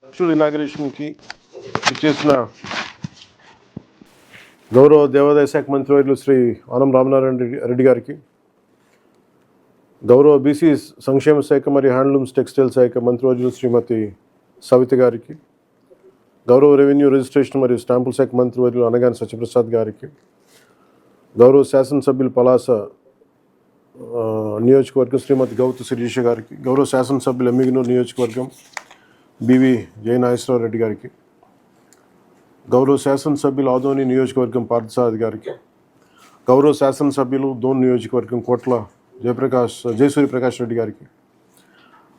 Virtual ఇనాగరేషన్కి ఇచ్చేసిన గౌరవ దేవాదాయ శాఖ మంత్రివర్యులు శ్రీ ఆనం రామనారాయణ రెడ్డి గారికి, గౌరవ బీసీ సంక్షేమ శాఖ మరియు హ్యాండ్లూమ్స్ టెక్స్టైల్ శాఖ మంత్రివర్యులు శ్రీమతి సవిత గారికి, గౌరవ రెవెన్యూ రిజిస్ట్రేషన్ మరియు స్టాంపుల శాఖ మంత్రివర్యులు అనగాని సత్యప్రసాద్ గారికి, గౌరవ శాసనసభ్యులు పలాస నియోజకవర్గం శ్రీమతి గౌతు శిరీష గారికి, గౌరవ శాసనసభ్యులు ఎమ్మిగనూరు నియోజకవర్గం బివి జయనాగేశ్వరరావు రెడ్డి గారికి, గౌరవ శాసనసభ్యులు ఆదోని నియోజకవర్గం పార్థసారథి గారికి, గౌరవ శాసనసభ్యులు దోన్ నియోజకవర్గం కోట్ల జయసూర్య ప్రకాష్ రెడ్డి గారికి,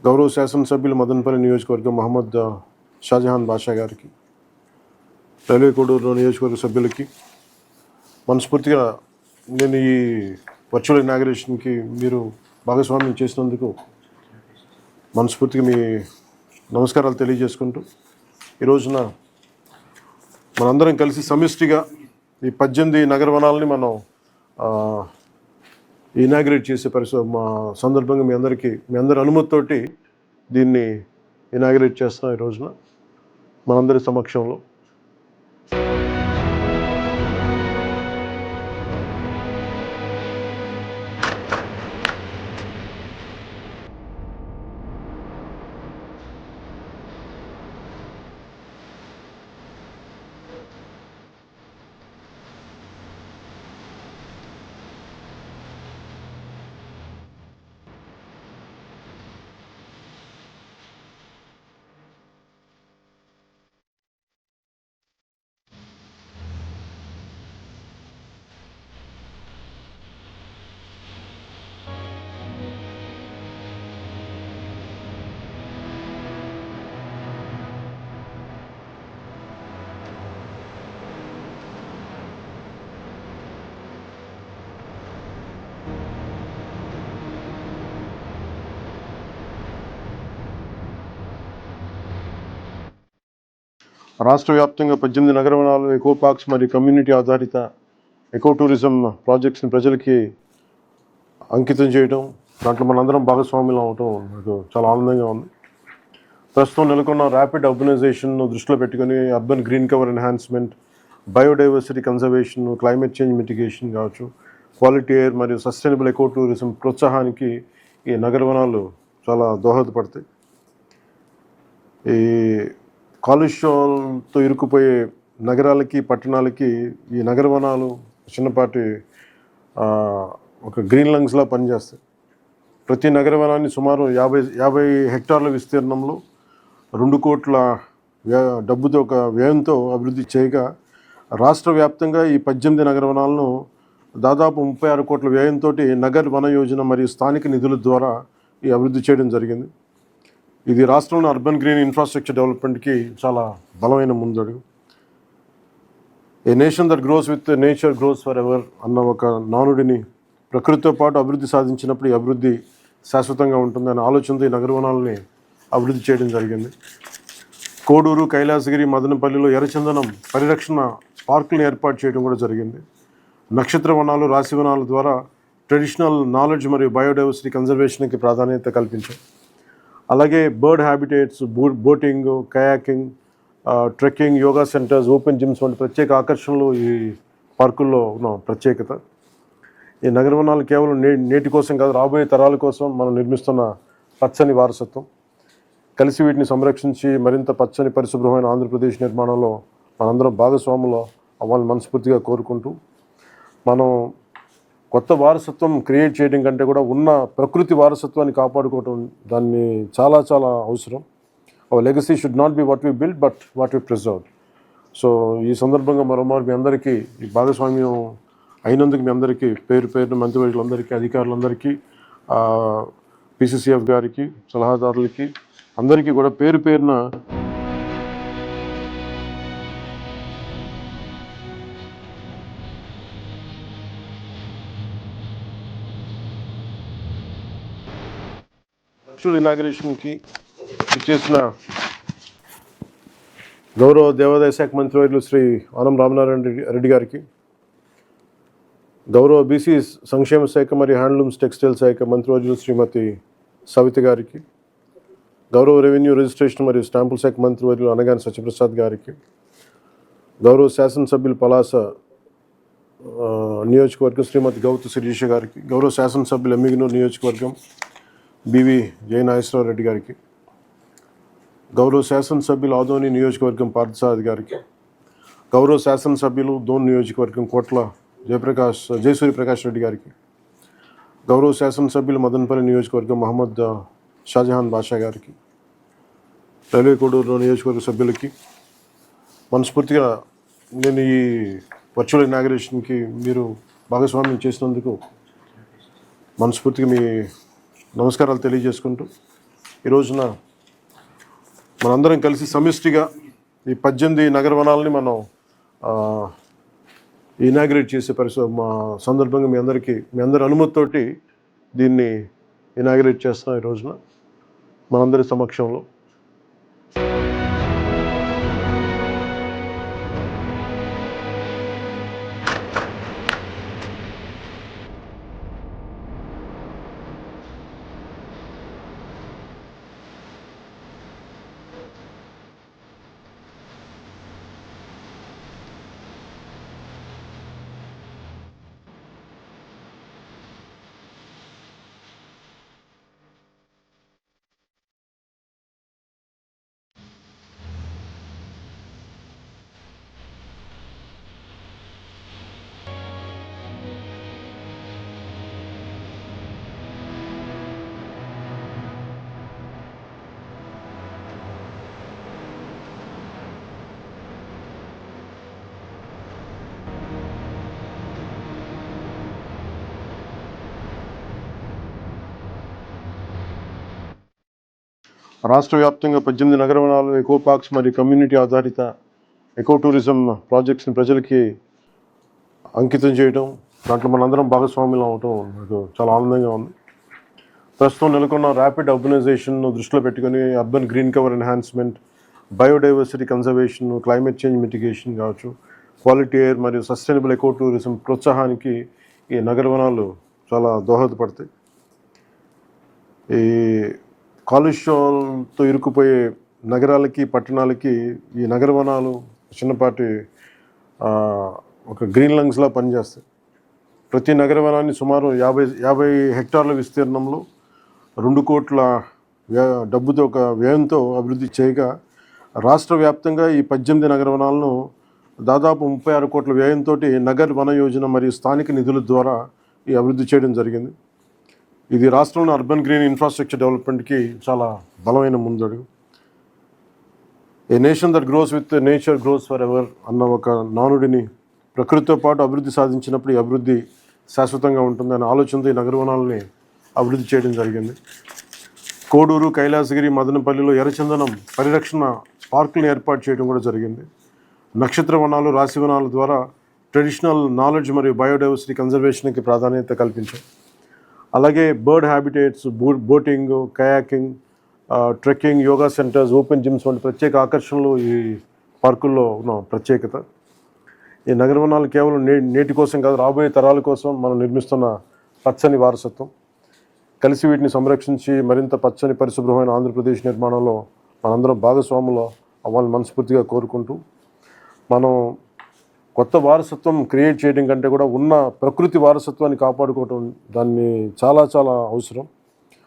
గౌరవ శాసనసభ్యులు మదనపల్లి నియోజకవర్గం మహమ్మద్ షాజహాన్ బాషా గారికి, రైల్వే కోడూరు నియోజకవర్గ సభ్యులకి మనస్ఫూర్తిగా నేను ఈ వర్చువల్ ఇనాగరేషన్కి మీరు భాగస్వామ్యం చేసినందుకు మనస్ఫూర్తిగా మీ నమస్కారాలు తెలియజేసుకుంటూ, ఈ రోజున మనందరం కలిసి సమిష్టిగా ఈ 18 నగర వనాలని మనం ఇనాగ్రేట్ చేసే మా సందర్భంగా మీ అందరి అనుమతితోటి దీన్ని ఇనాగ్రేట్ చేస్తున్నాం ఈ రోజున మనందరి సమక్షంలో. రాష్ట్ర వ్యాప్తంగా 18 నగర వనాలు, ఎకో పార్క్స్ మరియు కమ్యూనిటీ ఆధారిత ఎకో టూరిజం ప్రాజెక్ట్స్ని ప్రజలకి అంకితం చేయడం, దాంట్లో మనందరం భాగస్వామ్యం అవటం నాకు చాలా ఆనందంగా ఉంది. ప్రస్తుతం నెలకొన్న ర్యాపిడ్ అర్బనైజేషన్ను దృష్టిలో పెట్టుకొని urban green cover enhancement, biodiversity conservation, climate change mitigation కావచ్చు, క్వాలిటీ ఎయిర్ మరియు సస్టైనబుల్ ఎకో టూరిజం ప్రోత్సాహానికి ఈ నగర వనాలు చాలా దోహదపడతాయి. ఈ కాలుష్యంతో ఇరుక్కుపోయే నగరాలకి, పట్టణాలకి ఈ నగర వనాలు చిన్నపాటి ఒక గ్రీన్ లంగ్స్లా పనిచేస్తాయి. ప్రతి నగర వనాన్ని సుమారు 50 హెక్టార్ల విస్తీర్ణంలో 2 కోట్ల డబ్బుతో ఒక వ్యయంతో అభివృద్ధి చేయగా, రాష్ట్ర వ్యాప్తంగా ఈ 18 నగర వనాలను దాదాపు 36 కోట్ల వ్యయంతో నగర్ వన యోజన మరియు స్థానిక నిధుల ద్వారా ఈ అభివృద్ధి చేయడం జరిగింది. ఇది రాష్ట్రంలో అర్బన్ గ్రీన్ ఇన్ఫ్రాస్ట్రక్చర్ డెవలప్మెంట్కి చాలా బలమైన ముందడుగు. ఏ nation that gross with nature gross for ever అన్న ఒక నానుడిని ప్రకృతితో పాటు అభివృద్ధి సాధించినప్పుడు ఈ అభివృద్ధి శాశ్వతంగా ఉంటుంది అనే ఆలోచనతో ఈ నగర వనాలని అభివృద్ధి చేయడం జరిగింది. కోడూరు, కైలాసగిరి, మదనపల్లిలో ఎర్రచందనం పరిరక్షణ పార్కులను ఏర్పాటు చేయడం కూడా జరిగింది. నక్షత్ర వనాలు, రాశి వనాల ద్వారా ట్రెడిషనల్ నాలెడ్జ్ మరియు బయోడైవర్సిటీ కన్జర్వేషన్కి ప్రాధాన్యత కల్పించాం. అలాగే bird habitats, boating, kayaking, trekking, yoga centres, open gyms వంటి ప్రత్యేక ఆకర్షణలు ఈ పార్కుల్లో ఉన్న ప్రత్యేకత. ఈ నగర వనాలు కేవలం నేటి కోసం కాదు, రాబోయే తరాల కోసం మనం నిర్మిస్తున్న పచ్చని వారసత్వం. కలిసి వీటిని సంరక్షించి మరింత పచ్చని పరిశుభ్రమైన ఆంధ్రప్రదేశ్ నిర్మాణంలో మనందరం భాగస్వాములు అవ్వాలని మనస్ఫూర్తిగా కోరుకుంటూ, మనం కొత్త వారసత్వం క్రియేట్ చేయడం కంటే కూడా ఉన్న ప్రకృతి వారసత్వాన్ని కాపాడుకోవటం దాన్ని చాలా చాలా అవసరం. Our legacy should not be what we build but what we preserve. So ఈ సందర్భంగా మరోమారు మీ అందరికీ ఈ భాగస్వామ్యం అయినందుకు మీ అందరికీ పేరున మంత్రివర్యులందరికీ, అధికారులందరికీ, PCCF గారికి, సలహాదారులకి అందరికీ కూడా పేరున వర్చువల్ ఇనాగరేషన్కి ఇచ్చేసిన గౌరవ దేవాదాయ శాఖ మంత్రివర్యులు శ్రీ ఆనం రామనారాయణ రెడ్డి గారికి, గౌరవ బీసీ సంక్షేమ శాఖ మరియు హ్యాండ్లూమ్స్ టెక్స్టైల్ శాఖ మంత్రివర్యులు శ్రీమతి సవిత గారికి, గౌరవ రెవెన్యూ రిజిస్ట్రేషన్ మరియు స్టాంపుల శాఖ మంత్రివర్యులు అనగాని సత్యప్రసాద్ గారికి, గౌరవ శాసనసభ్యులు పలాస నియోజకవర్గం శ్రీమతి గౌతు శిరీష గారికి, గౌరవ శాసనసభ్యులు ఎమ్మిగనూరు నియోజకవర్గం బివి జయనాగేశ్వరరావు రెడ్డి గారికి, గౌరవ శాసనసభ్యులు ఆదోని నియోజకవర్గం పార్థసారథి గారికి, గౌరవ శాసనసభ్యులు దోన్ నియోజకవర్గం కోట్ల జయసూర్య ప్రకాష్ రెడ్డి గారికి, గౌరవ శాసనసభ్యులు మదనపల్లి నియోజకవర్గం మహమ్మద్ షాజహాన్ బాషా గారికి, రైల్వే కోడూరు నియోజకవర్గ సభ్యులకి మనస్ఫూర్తిగా నేను ఈ వర్చువల్ ఇనాగరేషన్కి మీరు భాగస్వామ్యం చేసినందుకు మనస్ఫూర్తిగా మీ నమస్కారాలు తెలియజేసుకుంటూ, ఈ రోజున మనందరం కలిసి సమిష్టిగా ఈ 18 నగర వనాలని మనం ఇనాగ్రేట్ చేసే మా సందర్భంగా మీ అందరి అనుమతితోటి దీన్ని ఇనాగ్రేట్ చేస్తున్నాం ఈ రోజున మనందరి సమక్షంలో. రాష్ట్ర వ్యాప్తంగా 18 నగర వనాలు, ఎకో పార్క్స్ మరియు కమ్యూనిటీ ఆధారిత ఎకో టూరిజం ప్రాజెక్ట్స్ని ప్రజలకి అంకితం చేయడం, దాంట్లో మనందరం భాగస్వాములు అవటం నాకు చాలా ఆనందంగా ఉంది. ప్రస్తుతం నెలకొన్న ర్యాపిడ్ అర్బనైజేషన్ను దృష్టిలో పెట్టుకుని urban green cover enhancement, biodiversity conservation, climate change mitigation కావచ్చు, క్వాలిటీ ఎయిర్ మరియు సస్టైనబుల్ ఎకో టూరిజం ప్రోత్సాహానికి ఈ నగర వనాలు చాలా దోహదపడతాయి. ఈ కాలుష్యంతో ఇరుక్కుపోయే నగరాలకి, పట్టణాలకి ఈ నగర వనాలు చిన్నపాటి ఒక గ్రీన్ లంగ్స్లా పనిచేస్తాయి. ప్రతి నగర వనాన్ని సుమారు 50 హెక్టార్ల విస్తీర్ణంలో 2 కోట్ల డబ్బుతో ఒక వ్యయంతో అభివృద్ధి చేయగా, రాష్ట్ర వ్యాప్తంగా ఈ 18 నగర వనాలను దాదాపు 36 కోట్ల వ్యయంతో నగర్ వన యోజన మరియు స్థానిక నిధుల ద్వారా ఈ అభివృద్ధి చేయడం జరిగింది. ఇది రాష్ట్రంలో అర్బన్ గ్రీన్ ఇన్ఫ్రాస్ట్రక్చర్ డెవలప్మెంట్కి చాలా బలమైన ముందడుగు. ఏ nation that gross with nature gross for ever అన్న ఒక నానుడిని ప్రకృతితో పాటు అభివృద్ధి సాధించినప్పుడు ఈ అభివృద్ధి శాశ్వతంగా ఉంటుందనే ఆలోచనతో ఈ నగర వనాలని అభివృద్ధి చేయడం జరిగింది. కోడూరు, కైలాసగిరి, మదనపల్లిలో ఎర్రచందనం పరిరక్షణ పార్కులను ఏర్పాటు చేయడం కూడా జరిగింది. నక్షత్ర వనాలు, రాశి వనాల ద్వారా ట్రెడిషనల్ నాలెడ్జ్ మరియు బయోడైవర్సిటీ కన్జర్వేషన్కి ప్రాధాన్యత కల్పించాం. అలాగే bird habitats, boating, kayaking, trekking, yoga centres, open gyms వంటి ప్రత్యేక ఆకర్షణలు ఈ పార్కుల్లో ఉన్న ప్రత్యేకత. ఈ నగర వనాలు కేవలం నేటి కోసం కాదు, రాబోయే తరాల కోసం మనం నిర్మిస్తున్న పచ్చని వారసత్వం. కలిసి వీటిని సంరక్షించి మరింత పచ్చని పరిశుభ్రమైన ఆంధ్రప్రదేశ్ నిర్మాణంలో మనందరం భాగస్వాములు అవ్వాలని మనస్ఫూర్తిగా కోరుకుంటూ, మనం కొత్త వారసత్వం క్రియేట్ చేయడం కంటే కూడా ఉన్న ప్రకృతి వారసత్వాన్ని కాపాడుకోవటం దాన్ని చాలా చాలా అవసరం.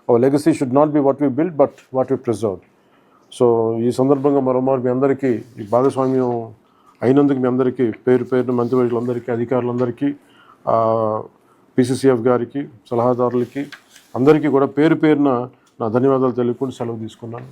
Our legacy should not be what we build but what we preserve. So ఈ సందర్భంగా మరోమారు మీ అందరికీ ఈ భాగస్వామ్యం అయినందుకు మీ అందరికీ పేరున మంత్రివర్యులందరికీ, అధికారులందరికీ, PCCF గారికి, సలహాదారులకి అందరికీ కూడా పేరున నా ధన్యవాదాలు తెలుపుకుంటూ సెలవు తీసుకున్నాను.